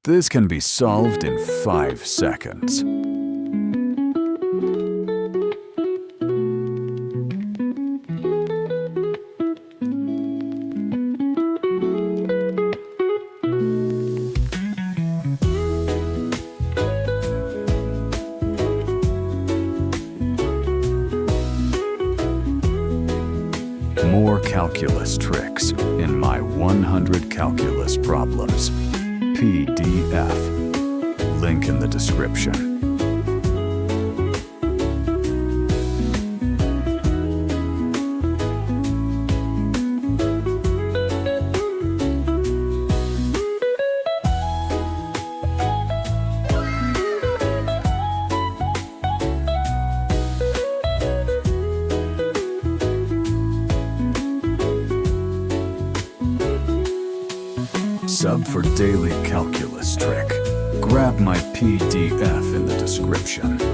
This can be solved in 5 seconds. More calculus tricks in my 100 calculus problems PDF. Link in the description. Sub for daily calculus trick. Grab my PDF in the description.